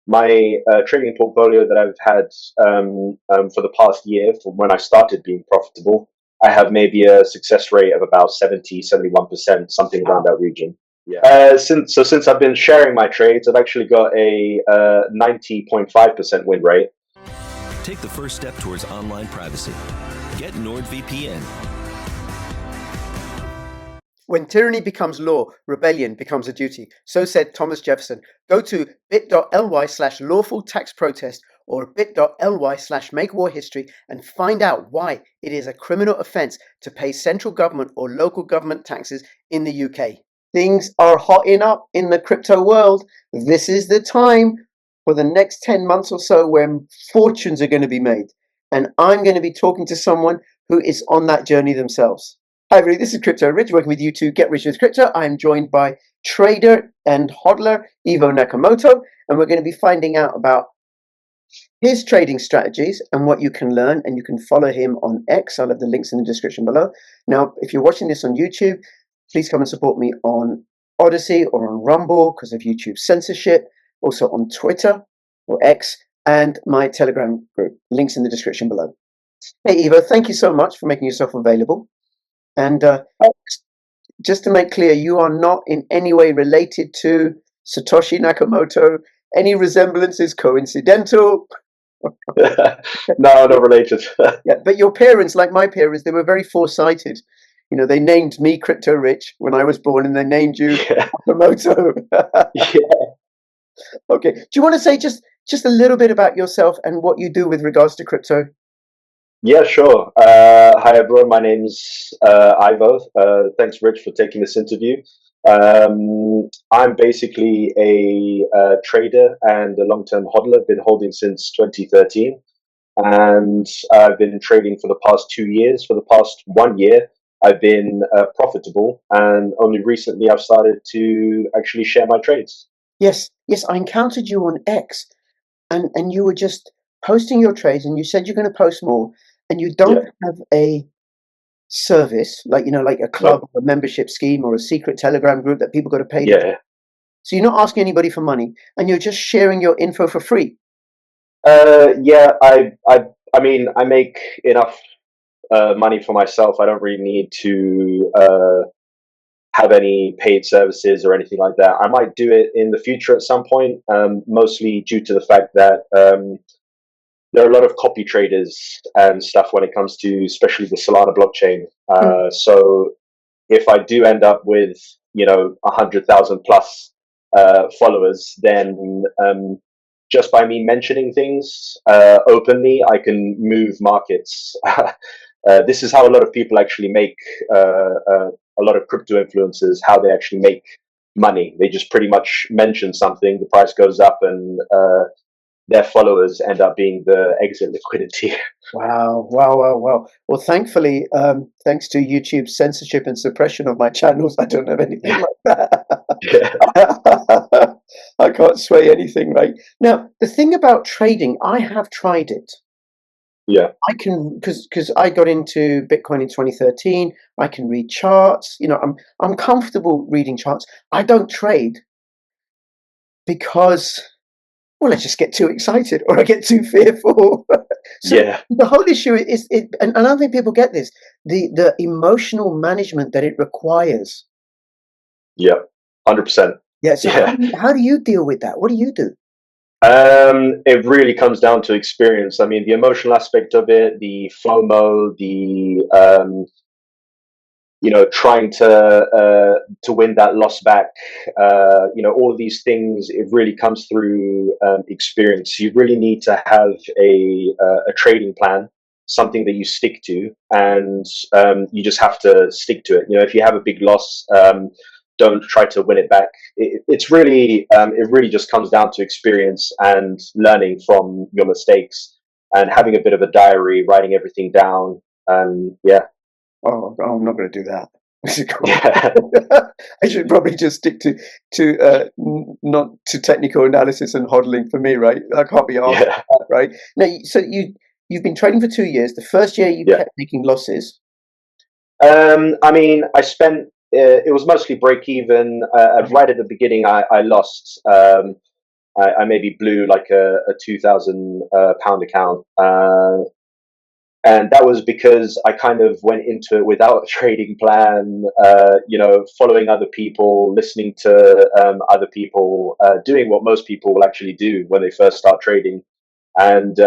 My trading portfolio that I've had for the past year, from when I started being profitable, I have maybe a success rate of about 71%, something around that region. Yeah. Since I've been sharing my trades, I've actually got a 90.5% win rate. Take the first step towards online privacy. Get NordVPN. When tyranny becomes law, rebellion becomes a duty. So said Thomas Jefferson. Go to bit.ly/lawful tax protest or bit.ly/make war history and find out why it is a criminal offence to pay central government or local government taxes in the UK. Things are hotting up in the crypto world. This is the time for the next 10 months or so where fortunes are going to be made. And I'm going to be talking to someone who is on that journey themselves. Hi everybody, this is Crypto Rich, working with you to get rich with crypto. I'm joined by trader and hodler Ivo Nakamoto, and we're going to be finding out about his trading strategies and what you can learn, and you can follow him on X. I'll have the links in the description below. Now, if you're watching this on YouTube, please come and support me on ODYSEE or on Rumble because of YouTube censorship, also on Twitter or X, and my Telegram group. Links in the description below. Hey Ivo, thank you so much for making yourself available. And just to make clear, you are not in any way related to Satoshi Nakamoto. Any resemblance is coincidental. No, not related. Yeah, but your parents, like my parents, they were very foresighted. You know, they named me Crypto Rich when I was born, and they named you Nakamoto. Yeah. Okay. Do you want to say just a little bit about yourself and what you do with regards to crypto? Yeah, sure. Hi everyone, my name's Ivo. Thanks, Rich, for taking this interview. I'm basically a trader and a long-term hodler. I've been holding since 2013, and I've been trading for the past 2 years. For the past 1 year, I've been profitable, and only recently I've started to actually share my trades. Yes, I encountered you on X, and you were just posting your trades, and you said you're going to post more, and you don't have a service like like a club or a membership scheme or a secret Telegram group that people got to pay. Yeah. So you're not asking anybody for money, and you're just sharing your info for free. Yeah. I mean, I make enough money for myself. I don't really need to have any paid services or anything like that. I might do it in the future at some point, mostly due to the fact that there are a lot of copy traders and stuff when it comes to especially the Solana blockchain. So if I do end up with 100,000 plus followers, then just by me mentioning things openly, I can move markets. This is how a lot of people actually make a lot of crypto influencers, how they actually make money. They just pretty much mention something, the price goes up, and their followers end up being the exit liquidity. Wow. Well, thankfully, thanks to YouTube's censorship and suppression of my channels, I don't have anything like that. I can't sway anything right now. The thing about trading, I have tried it. Yeah, I can, because I got into Bitcoin in 2013. I can read charts. I'm comfortable reading charts. I don't trade because, well, I just get too excited or I get too fearful. So the whole issue is, and I don't think people get this, the emotional management that it requires. Yeah, 100%. Yeah. So how do you deal with that? What do you do? It really comes down to experience. I mean, the emotional aspect of it, the FOMO, the trying to win that loss back. All of these things. It really comes through experience. You really need to have a trading plan, something that you stick to, and you just have to stick to it. If you have a big loss, don't try to win it back. It's really, it really just comes down to experience and learning from your mistakes and having a bit of a diary, writing everything down, and yeah. Oh, I'm not going to do that. I should probably just stick to not to technical analysis and hodling for me, right? I can't be asked that, right? Now, so you've been trading for 2 years. The first year you kept making losses. I mean, I spent. It was mostly break even. Right at the beginning, I lost. I maybe blew like a £2,000 account, and that was because I kind of went into it without a trading plan. Following other people, listening to other people, doing what most people will actually do when they first start trading, and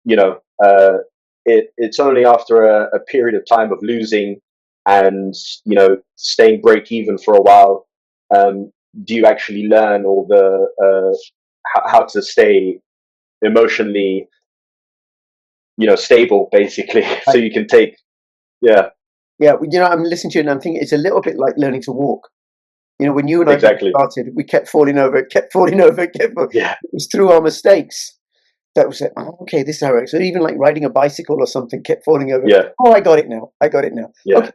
you know, uh, it's only after a period of time of losing and staying break even for a while, um, do you actually learn all the how to stay emotionally stable, basically, so Right. you can take. Yeah, Yeah, I'm listening to you and I'm thinking it's a little bit like learning to walk. When you and I both exactly. started, we kept falling over, kept falling over, Yeah, it was through our mistakes that was it. Oh, okay, this is how it works. So even like riding a bicycle or something, kept falling over. yeah, Oh, I got it now. I got it now. yeah. Okay.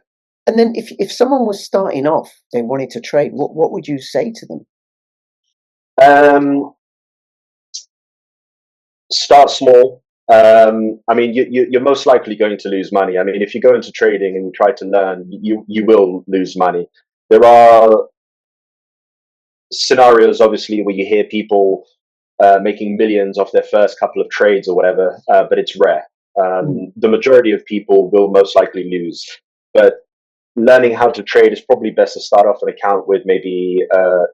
And then if someone was starting off, they wanted to trade, what would you say to them? um Start small. I mean, you're most likely going to lose money. I mean, if you go into trading and you try to learn, you will lose money. There are scenarios, obviously, where you hear people making millions off their first couple of trades or whatever, but it's rare. Mm. The majority of people will most likely lose. But learning how to trade is probably best to start off an account with maybe £100,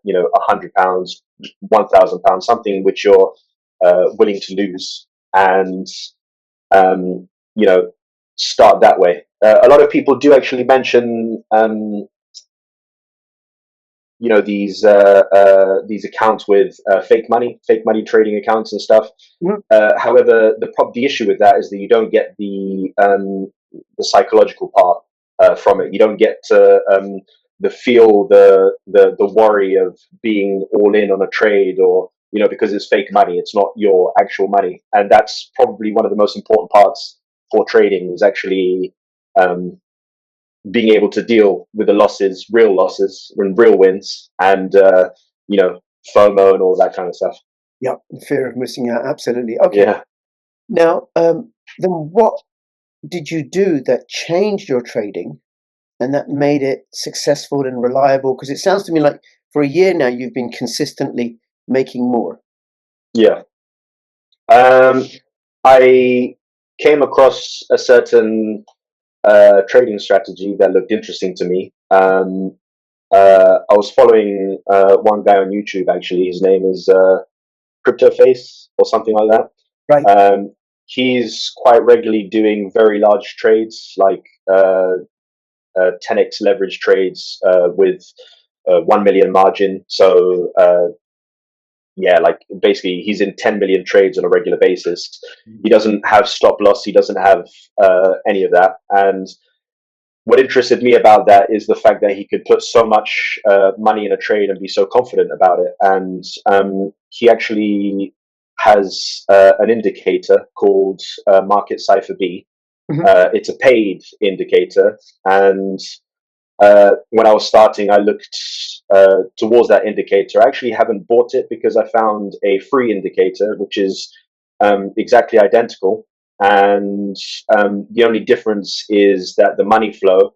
£1,000, something which you're willing to lose, and um, you know start that way. A lot of people do actually mention these accounts with fake money trading accounts and stuff. Mm. However, the issue with that is that you don't get the psychological part from it. You don't get to the feel, the worry of being all in on a trade, or because it's fake money, it's not your actual money, and that's probably one of the most important parts for trading, is actually um, being able to deal with the losses and real wins, and FOMO and all that kind of stuff. Yeah, the fear of missing out. Absolutely. Okay. Yeah. Now, then what did you do that changed your trading and that made it successful and reliable? Because it sounds to me like for a year now you've been consistently making more. Yeah. I came across a certain trading strategy that looked interesting to me. I was following one guy on YouTube. Actually, his name is Crypto Face or something like that. Right. He's quite regularly doing very large trades, like 10x leverage trades with 1 million margin. So yeah, like basically he's in 10 million trades on a regular basis. He doesn't have stop loss. He doesn't have any of that. And what interested me about that is the fact that he could put so much money in a trade and be so confident about it. And he actually has an indicator called Market Cipher B. Hmm. It's a paid indicator, and when I was starting, I looked towards that indicator. I actually haven't bought it because I found a free indicator which is exactly identical, and the only difference is that the money flow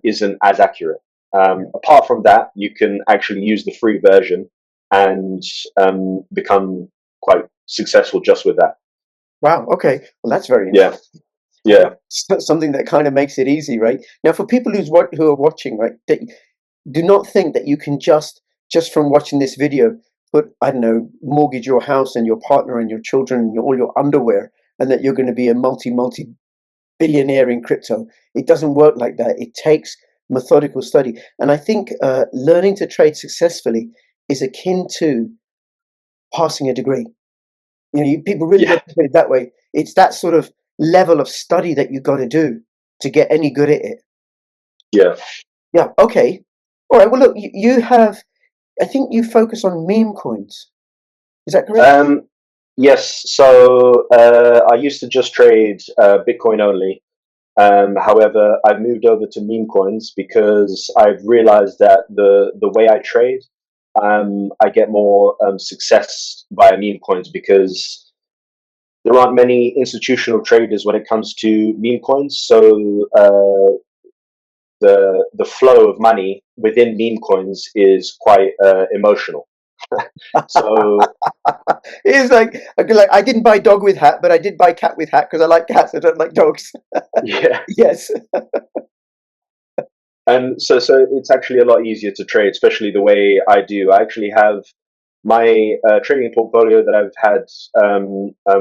isn't as accurate. Apart from that, you can actually use the free version and become quite successful just with that. Wow. Okay. Well, that's very Yeah, interesting. yeah, Something that kind of makes it easy, right? Now, for people who are watching, right, do not think that you can just from watching this video put, I don't know, mortgage your house and your partner and your children and all your underwear, and that you're going to be a multi billionaire in crypto. It doesn't work like that. It takes methodical study, and I think learning to trade successfully is akin to passing a degree. People really yeah, don't look at it that way. It's that sort of level of study that you got to do to get any good at it. yeah. Yeah. Okay. All right. Well, look, you have. I think you focus on meme coins. Is that correct? Um, yes. So I used to just trade Bitcoin only. However, I've moved over to meme coins because I've realized that the way I trade, I get more success via meme coins, because there aren't many institutional traders when it comes to meme coins. So the flow of money within meme coins is quite emotional. So It's like I didn't buy dog with hat, but I did buy cat with hat because I like cats. I don't like dogs. yeah, Yes. and so it's actually a lot easier to trade, especially the way I do. I actually have my trading portfolio that I've had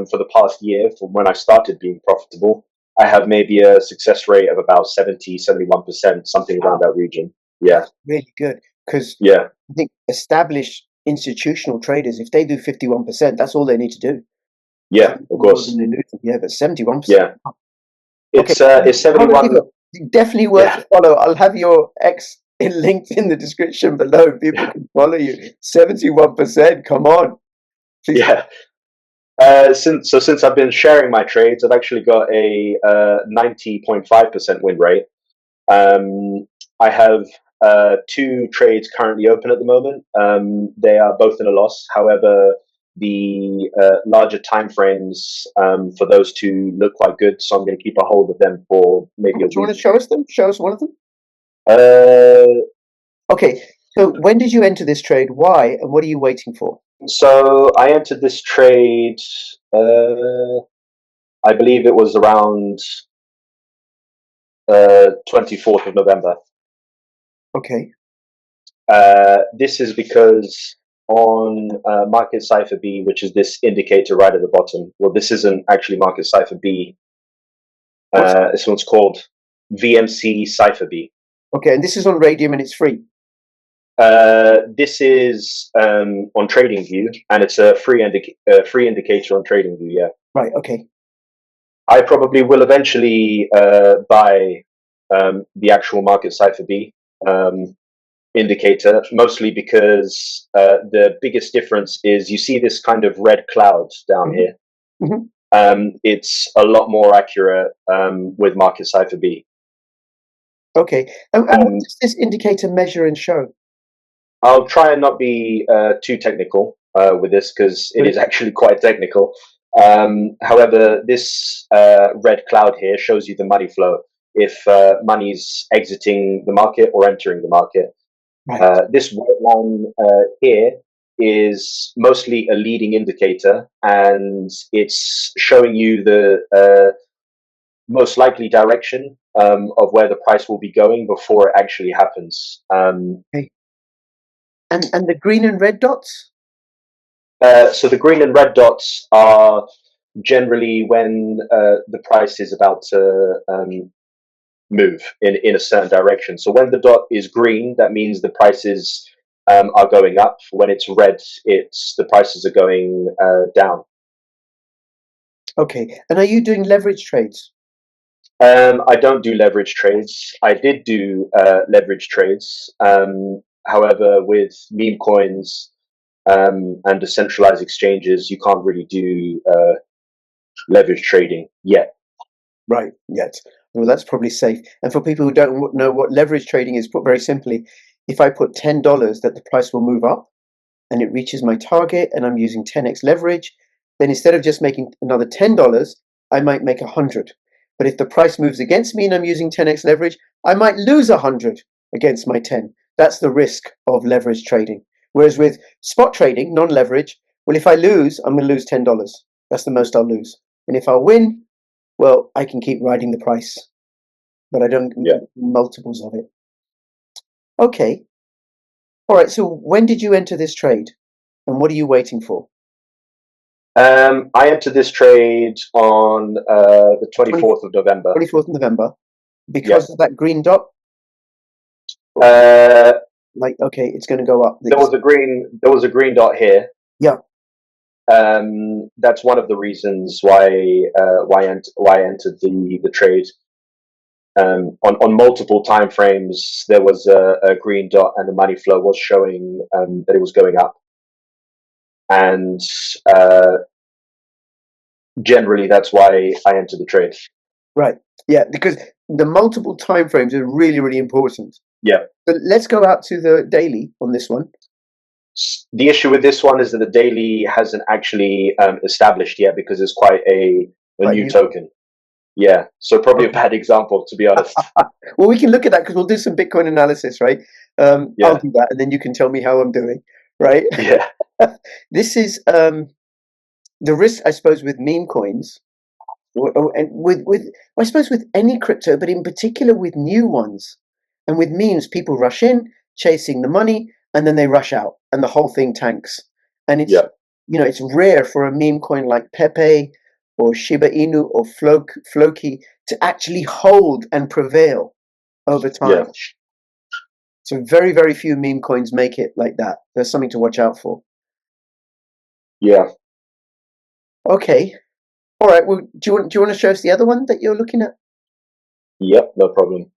for the past year, from when I started being profitable. I have maybe a success rate of about 71%, something around Wow, that region. Yeah, that's really good because yeah, I think established institutional traders, if they do 51%, that's all they need to do. yeah, Some of people more than course. they lose. Yeah, but 71%. Yeah, Okay, it's how do I give 71. it? Definitely worth Yeah, a follow. I'll have your X linked in the description below. People can follow you. 71%. Come on, please. yeah. Since I've been sharing my trades, I've actually got a 90.5% win rate. Um, I have two trades currently open at the moment. They are both in a loss. However, the larger time frames for those two look quite good, so I'm going to keep a hold of them for maybe Do a you want week. to show us them? Show us one of them. Uh, Okay. So when did you enter this trade? Why? And what are you waiting for? so I entered this trade. I believe it was around 24th of November. Okay. This is because on Market Cipher B, which is this indicator right at the bottom. Well, this isn't actually Market Cipher B. What's This one's called VMC Cipher B. okay? And this is on Radium and it's free. This is on TradingView, and it's a free indicator on TradingView. Yeah, Right. Okay. I probably will eventually buy the actual Market Cipher B. Indicator, mostly because the biggest difference is you see this kind of red cloud down hmm here. hmm It's a lot more accurate with Market Cipher B. Okay. And what Um, does this indicator measure and show? I'll try and not be too technical with this because it Good. is actually quite technical. However, this red cloud here shows you the money flow, if money's exiting the market or entering the market. Right. This white line here is mostly a leading indicator, and it's showing you the most likely direction of where the price will be going before it actually happens. Okay. And the green and red dots? So the green and red dots are generally when the price is about to move in a certain direction. So when the dot is green, that means the prices are going up. When it's red, it's the prices are going down. Okay. And are you doing leverage trades? I don't do leverage trades. I did do leverage trades. However, with meme coins and decentralized exchanges, you can't really do leverage trading yet. Right. Yet. Well, that's probably safe. And for people who don't know what leverage trading is, put very simply, if I put $10 that the price will move up and it reaches my target and I'm using 10x leverage, then instead of just making another $10, I might make 100. But if the price moves against me and I'm using 10x leverage, I might lose 100 against my 10. That's the risk of leverage trading. Whereas with spot trading, non-leverage, well, if I lose, I'm going to lose $10. That's the most I'll lose. And if I win, well, I can keep riding the price, but I don't Yeah. multiples of it. Okay. All right. So when did you enter this trade, and what are you waiting for? I entered this trade on the 20, 24th of November. 24th of November, Yeah. because of that green dot. Uh, Like, okay, it's going to go up. there was a green dot here. Yeah. That's one of the reasons why I entered the trade. On multiple time frames, there was a green dot, and the money flow was showing that it was going up. And generally, that's why I entered the trade. Right. Yeah, because the multiple time frames are really, really important. Yeah. But let's go out to the daily on this one. The issue with this one is that the daily hasn't actually established yet because it's quite a Quite new new. token. Yeah, so probably a Okay. bad example, to be honest. Well, we can look at that because we'll do some Bitcoin analysis, right? I'll Yeah, do that, and then you can tell me how I'm doing, right? yeah, This is the risk, I suppose, with meme coins, and with I suppose with any crypto, but in particular with new ones, and with memes, people rush in chasing the money, and then they rush out, and the whole thing tanks. And it's Yeah, it's rare for a meme coin like Pepe or Shiba Inu or Floki to actually hold and prevail over yeah, time. So very, very few meme coins make it like that. There's something to watch out for. yeah, Okay. All right. Well, do you want to show us the other one that you're looking at? yep, no problem.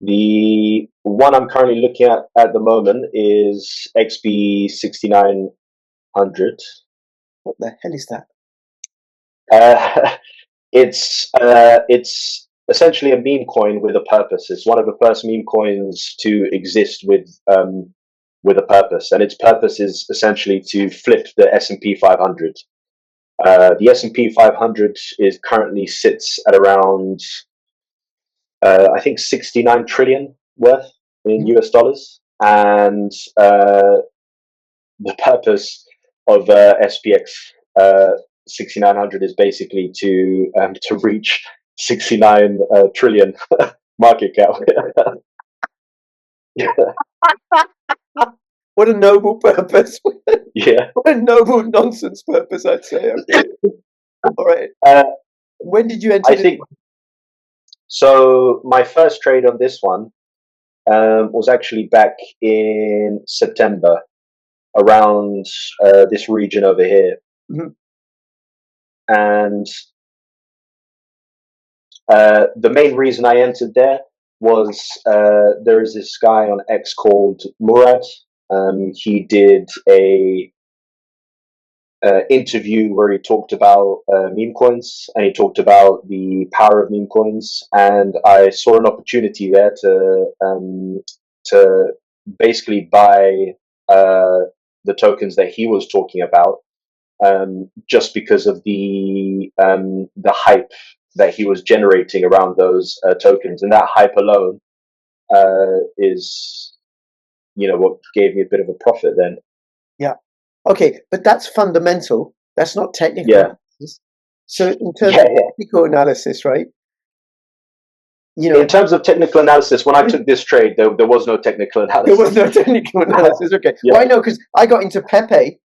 The one I'm currently looking at the moment is XB 6900. What the hell is that? Uh, it's essentially a meme coin with a purpose. It's one of the first meme coins to exist with a purpose, and its purpose is essentially to flip the S&P 500. The S&P 500 is currently sits at around I think 69 trillion worth in Mhm. US dollars, and the purpose of SPX 6900 is basically to reach 69 trillion market cap. What a noble purpose. Yeah. What a noble nonsense purpose, I'd say. Okay. All right. Uh, When did you enter I this think one? so. My first trade on this one was actually back in September, around this region over here, Mhm. and the main reason I entered there was there is this guy on X called Murad. He did a interview where he talked about meme coins, and he talked about the power of meme coins, and I saw an opportunity there to basically buy the tokens that he was talking about, just because of the hype that he was generating around those tokens, and that hype alone is what gave me a bit of a profit then. Yeah. Okay, but that's fundamental. That's not technical Yeah, analysis. So in terms yeah, of yeah. technical analysis, right? You know, In terms of technical analysis, when I took this trade, there was no technical there was analysis. no technical analysis. Okay. Yeah, Well, I know because I got into Pepe.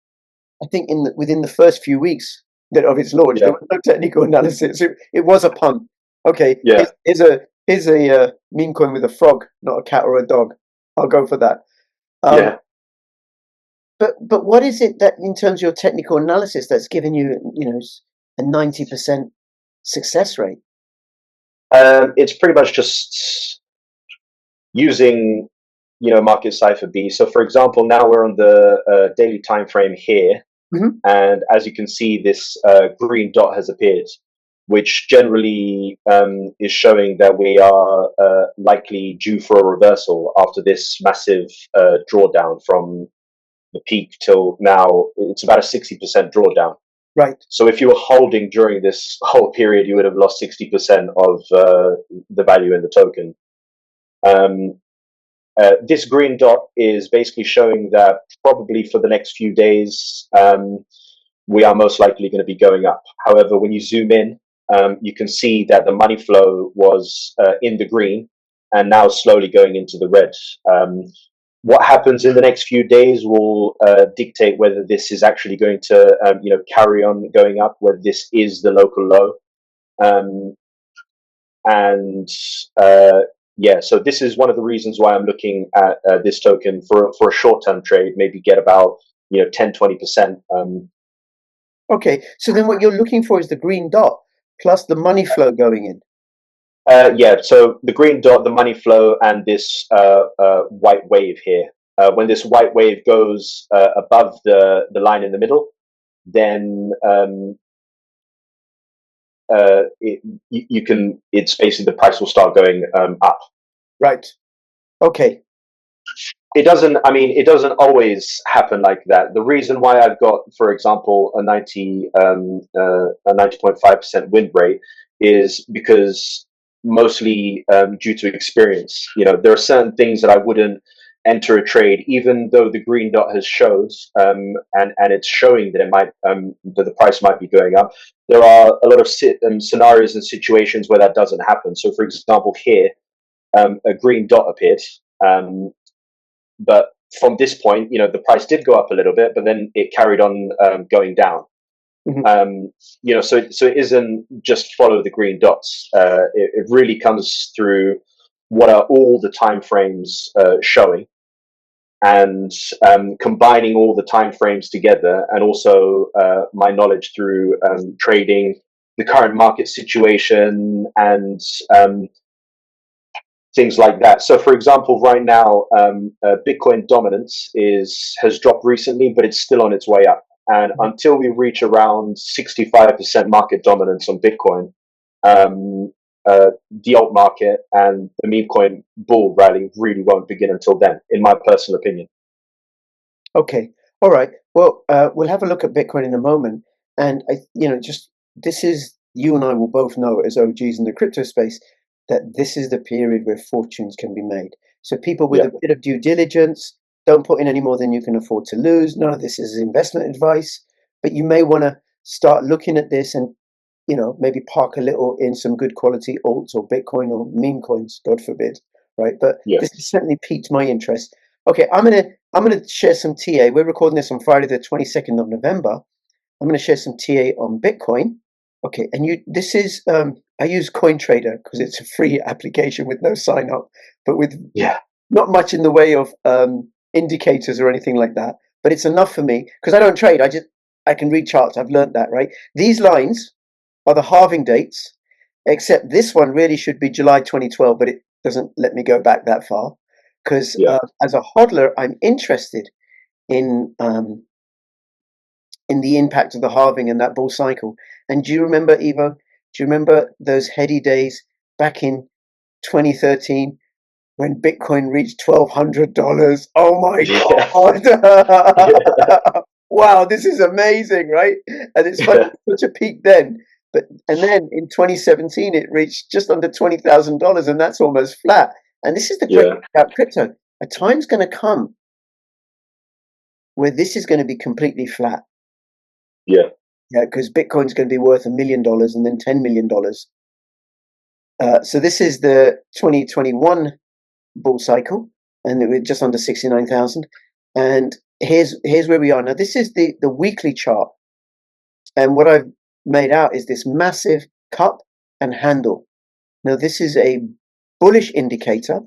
I think within the first few weeks of its launch, there yeah, was no technical analysis. It was a punt. Okay, yeah. here's a meme coin with a frog, not a cat or a dog. I'll go for that. Um, Yeah. but what is it that in terms of your technical analysis that's given you a 90% success rate? It's pretty much just using market cipher B. So for example, now we're on the daily time frame here, Hmm. and as you can see, this green dot has appeared, which generally is showing that we are likely due for a reversal after this massive drawdown from the peak till now. It's about a 60% drawdown. Right. So if you were holding during this whole period, you would have lost 60% of the value in the token. Um, this green dot is basically showing that probably for the next few days, we are most likely going to be going up. However, when you zoom in, you can see that the money flow was in the green and now slowly going into the red. What happens in the next few days will dictate whether this is actually going to, carry on going up, whether this is the local low. Um, and yeah, so this is one of the reasons why I'm looking at this token for a short term trade, maybe get about 10-20%. Okay. So then what you're looking for is the green dot plus the money flow going in. Yeah, so the green dot, the money flow, and this white wave here. When this white wave goes above the line in the middle, then you can. It's basically the price will start going up. Right. Okay. It doesn't. I mean, it doesn't always happen like that. The reason why I've got, for example, a 90.5% win rate is because mostly due to experience. There are certain things that I wouldn't enter a trade, even though the green dot has shows, and it's showing that it might that the price might be going up. There are a lot of scenarios and situations where that doesn't happen. So, for example, here a green dot appeared, but from this point, the price did go up a little bit, but then it carried on going down. So it isn't just follow the green dots. It really comes through what are all the time frames showing, and combining all the time frames together, and also my knowledge through trading the current market situation and things like that. So, for example, right now, Bitcoin dominance has dropped recently, but it's still on its way up. And until we reach around 65% market dominance on Bitcoin, the alt market and the meme coin bull rally really won't begin until then, in my personal opinion. Okay, all right. Well, we'll have a look at Bitcoin in a moment, and this is, you and I will both know as OGs in the crypto space that this is the period where fortunes can be made. So people with a bit of due diligence, don't put in any more than you can afford to lose. None of this is investment advice, but you may want to start looking at this and maybe park a little in some good quality alts or Bitcoin or meme coins, God forbid, right? But this has certainly piqued my interest. Okay, I'm gonna share some TA. We're recording this on Friday, the 22nd of November. I'm gonna share some TA on Bitcoin. Okay, and this is I use CoinTrader because it's a free application with no sign up, but with not much in the way of indicators or anything like that. But it's enough for me because I don't trade. I can read charts. I've learned that, right? These lines are the halving dates, except this one really should be July 2012, but it doesn't let me go back that far because as a hodler, I'm interested in the impact of the halving and that bull cycle. And do you remember, Evo? Do you remember those heady days back in 2013 when Bitcoin reached $1,200? Oh my God! Wow, this is amazing, right? And it's funny, such a peak then. And then in 2017 it reached just under $20,000, and that's almost flat. And this is the great thing about crypto. A time's going to come where this is going to be completely flat. Yeah, because Bitcoin's going to be worth $1 million and then $10 million. So this is the 2021 bull cycle, and we're just under 69,000. And here's where we are now. This is the weekly chart, and what I've made out is this massive cup and handle. Now this is a bullish indicator,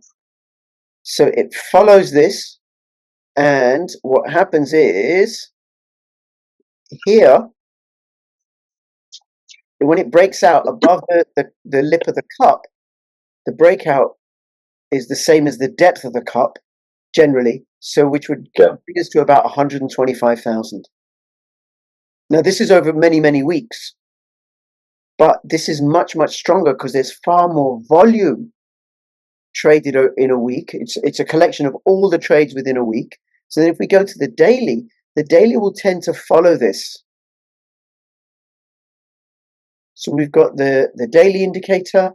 so it follows this, and what happens is here, when it breaks out above the lip of the cup, the breakout is the same as the depth of the cup generally, so which would bring us to about 125,000. Now this is over many, many weeks, but this is much, much stronger because there's far more volume traded in a week. It's a collection of all the trades within a week. So then if we go to the daily will tend to follow this. So we've got the daily indicator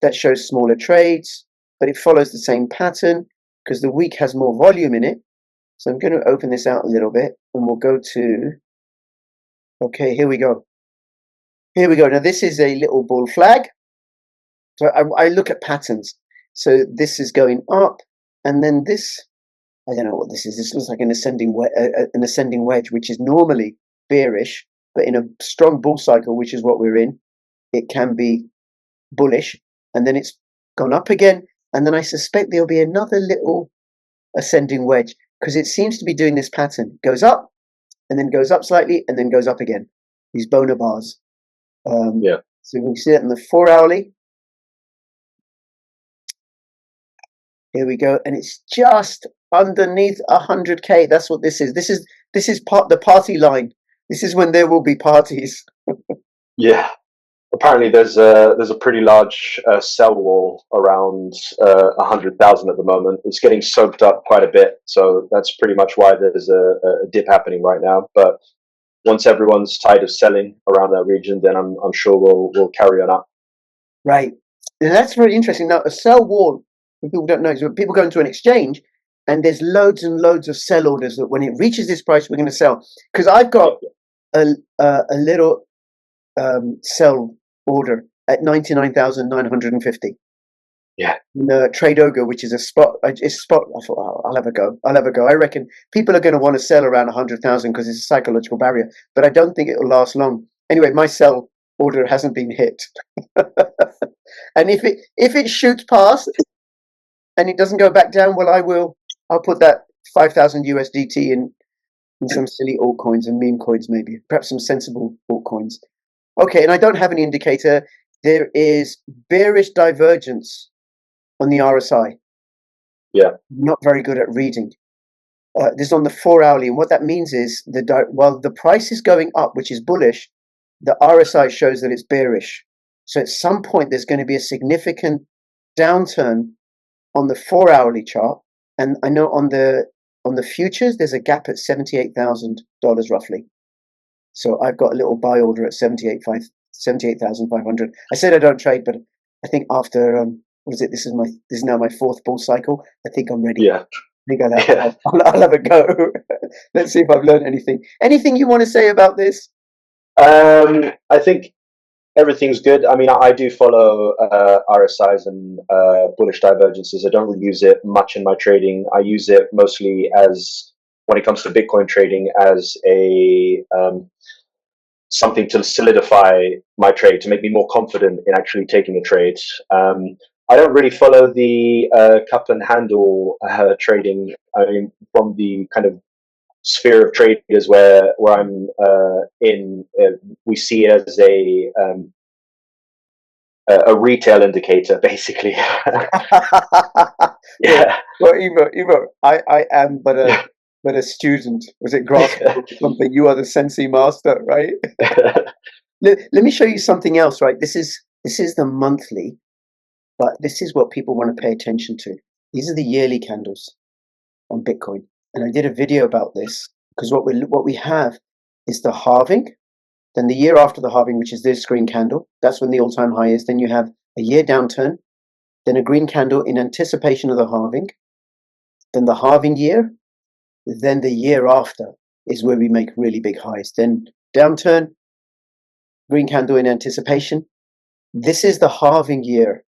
that shows smaller trades, but it follows the same pattern because the week has more volume in it. So I'm going to open this out a little bit, and we'll go to, okay, here we go. Here we go. Now this is a little bull flag. So I look at patterns. So this is going up, and then this, I don't know what this is. This looks like an ascending wedge, which is normally bearish, but in a strong bull cycle, which is what we're in, it can be bullish. And then it's gone up again, and then I suspect there'll be another little ascending wedge because it seems to be doing this pattern. Goes up, and then goes up slightly, and then goes up again. These Boner bars. So we can see that in the 4-hourly. Here we go, and it's just underneath 100K. That's what this is. This is the party line. This is when there will be parties. Apparently, there's a pretty large sell wall around 100,000 at the moment. It's getting soaked up quite a bit, so that's pretty much why there's a dip happening right now. But once everyone's tired of selling around that region, then I'm sure we'll carry on up. Right, and that's very interesting. Now, a sell wall, if people don't know, is when people go into an exchange and there's loads and loads of sell orders that when it reaches this price, we're going to sell. Because I've got a little sell order at 99,950. Yeah. Trade Ogre, which is a spot. It's spot. I thought, oh, I'll have a go. I'll have a go. I reckon people are going to want to sell around 100,000 because it's a psychological barrier. But I don't think it will last long. Anyway, my sell order hasn't been hit. And if it shoots past and it doesn't go back down, well, I'll put that 5,000 USDT in some silly altcoins and meme coins, maybe perhaps some sensible altcoins. Okay, and I don't have any indicator. There is bearish divergence on the RSI. Yeah. Not very good at reading. This is on the 4-hourly, and what that means is while the price is going up, which is bullish, the RSI shows that it's bearish. So at some point, there's going to be a significant downturn on the 4-hourly chart, and I know on the futures, there's a gap at $78,000 roughly. So I've got a little buy order at 78,500. I said I don't trade, but I think after what is it? This is now my 4th bull cycle. I think I'm ready. Yeah. I think I'll have a go. Let's see if I've learned anything. Anything you want to say about this? I think everything's good. I mean, I do follow RSIs and bullish divergences. I don't really use it much in my trading. I use it mostly as, when it comes to Bitcoin trading, as a something to solidify my trade, to make me more confident in actually taking a trade. I don't really follow the cup and handle trading. I mean, from the kind of sphere of traders where I'm in, we see it as a retail indicator, basically. Yeah. Well, Ivo, I am but a student. Was it grass or something? You are the sensei master, right? Let me show you something else, right? This is the monthly, but this is what people want to pay attention to. These are the yearly candles on Bitcoin, and I did a video about this because what we have is the halving, then the year after the halving, which is this green candle. That's when the all-time high is. Then you have a year downturn, then a green candle in anticipation of the halving, then the halving year, then the year after is where we make really big highs. Then downturn, green candle in anticipation. This is the halving year.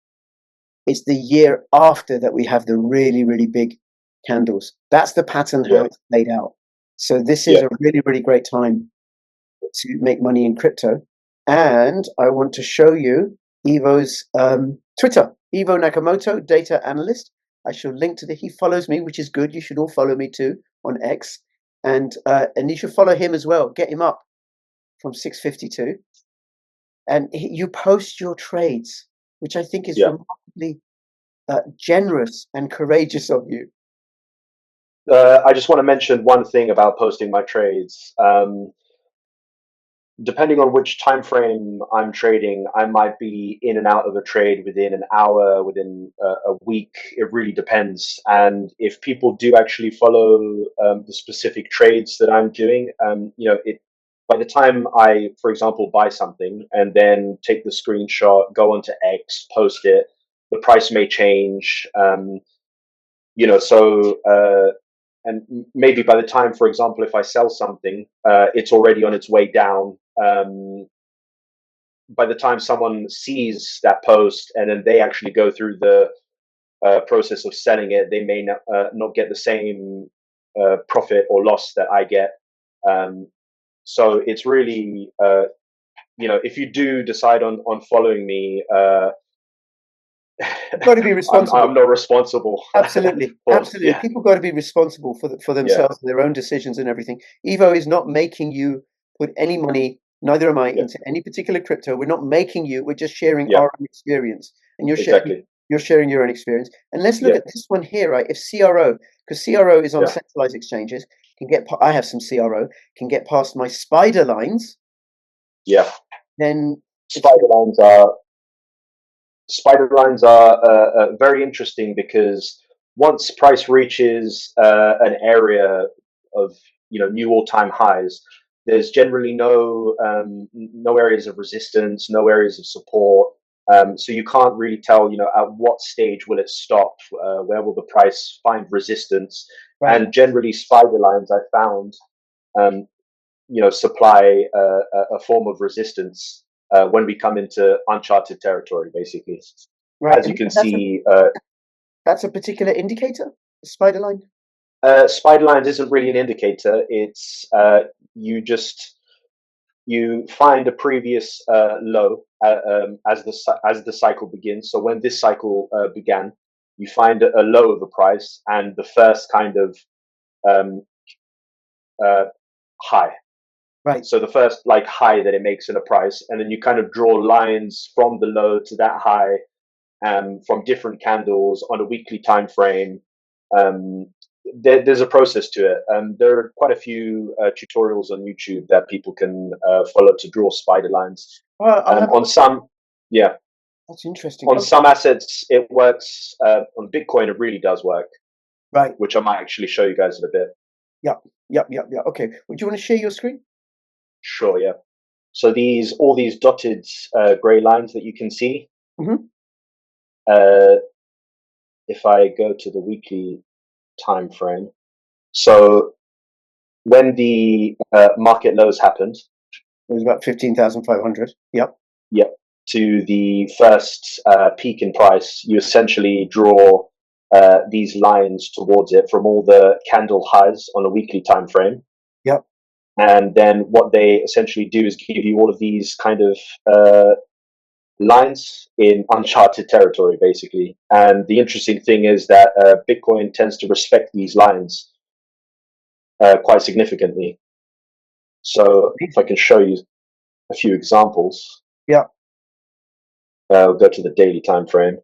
It's the year after that we have the really, really big candles. That's the pattern how it's laid out. So this is a really, really great time to make money in crypto. And I want to show you Ivo's Twitter, Ivo Nakamoto, data analyst. I shall link to he follows me, which is good. You should all follow me too on X, and you should follow him as well. Get him up from 652, and you post your trades, which I think is remarkably generous and courageous of you. I just want to mention one thing about posting my trades. Depending on which time frame I'm trading, I might be in and out of a trade within an hour, within a week. It really depends. And if people do actually follow the specific trades that I'm doing, by the time I, for example, buy something and then take the screenshot, go onto X, post it, the price may change. And maybe by the time, for example, if I sell something, it's already on its way down. By the time someone sees that post and then they actually go through the process of selling it, they may not get the same profit or loss that I get. So it's really, if you do decide on following me, You've got to be responsible. I'm not responsible. Absolutely, absolutely. Yeah. People got to be responsible for themselves and their own decisions and everything. Evo is not making you put any money. Neither am I into any particular crypto. We're not making you. We're just sharing our own experience, and you're sharing your own experience. And let's look at this one here, right? If CRO, because CRO is on centralized exchanges, I have some CRO, can get past my spider lines. Yeah. Then spider lines are very interesting because once price reaches an area of new all-time highs, there's generally no areas of resistance, no areas of support. So you can't really tell, at what stage will it stop? Where will the price find resistance? Right. And generally, spider lines I found, um, supply a form of resistance when we come into uncharted territory, basically. Right. As you And can see, that's a particular indicator, spider line? spider lines isn't really an indicator. It's you find a previous low as the cycle begins. So when this cycle began, you find a low of a price and the first kind of um, uh, high. Right. So the first like high that it makes in a price, and then you kind of draw lines from the low to that high, from different candles on a weekly time frame. Um, there's a process to it. There are quite a few tutorials on YouTube that people can follow to draw spider lines. Well, I'll have On some, yeah, that's interesting. on Okay. some assets it works. On Bitcoin, it really does work, Right. which I might actually show you guys in a bit. Yep. Okay. Would you want to share your screen? Sure, yeah. So all these dotted gray lines that you can see. Mm-hmm. If I go to the weekly time frame, so when the market lows happened, It was about 15,500. Yep. yep, to the first peak in price, you essentially draw these lines towards it from all the candle highs on a weekly time frame. Yep. And then what they essentially do is give you all of these kind of lines in uncharted territory, basically. And the interesting thing is that Bitcoin tends to respect these lines quite significantly. So if I can show you a few examples, Yeah. we'll go to the daily time frame.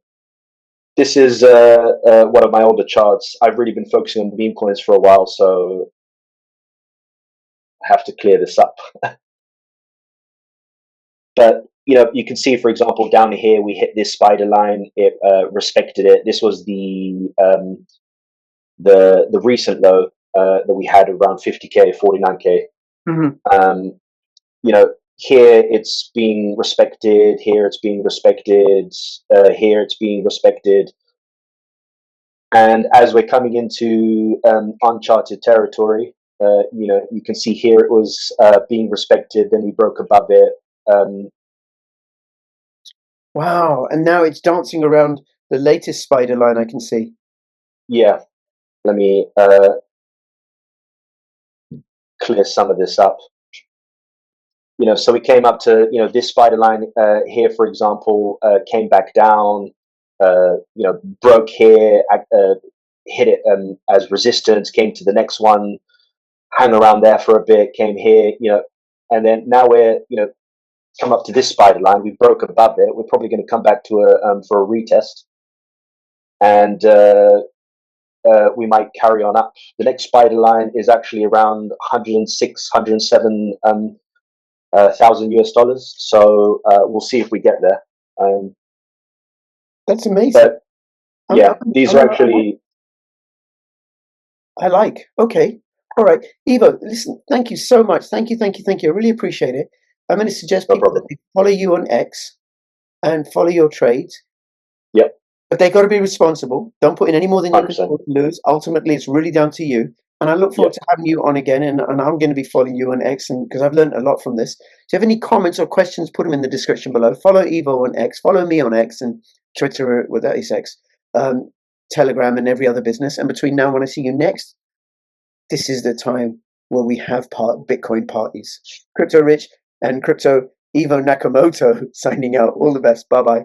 This is one of my older charts. I've really been focusing on meme coins for a while, so I have to clear this up. But you can see, for example, down here we hit this spider line. It respected it. This was the recent low that we had around 50k, 49k. Mm-hmm. Here it's being respected. Here it's being respected. Here it's being respected. And as we're coming into uncharted territory, you can see here it was being respected. Then we broke above it. Wow. And now it's dancing around the latest spider line I can see. Yeah, let me clear some of this up. So we came up to this spider line here, for example, came back down, broke here, hit it as resistance, came to the next one, hung around there for a bit, came here, and then now we're come up to this spider line. We broke above it. We're probably going to come back to for a retest, and we might carry on up. The next spider line is actually around 106, 107 thousand US dollars. So we'll see if we get there. That's amazing. But yeah, these are actually. I like. Okay. All right. Ivo, listen, thank you so much. Thank you. I really appreciate it. I'm going to suggest No people problem. that they follow you on X and follow your trades. Yep. But they got to be responsible. Don't put in any more than you can 100%. afford to lose. Ultimately, it's really down to you. And I look forward to having you on again. And I'm going to be following you on X because I've learned a lot from this. If you have any comments or questions, put them in the description below. Follow Ivo on X. Follow me on X and Twitter, well, that is X, Telegram, and every other business. And between now and when I see you next, this is the time where we have Bitcoin parties. Crypto Rich and Crypto Ivo Nakamoto signing out. All the best. Bye-bye.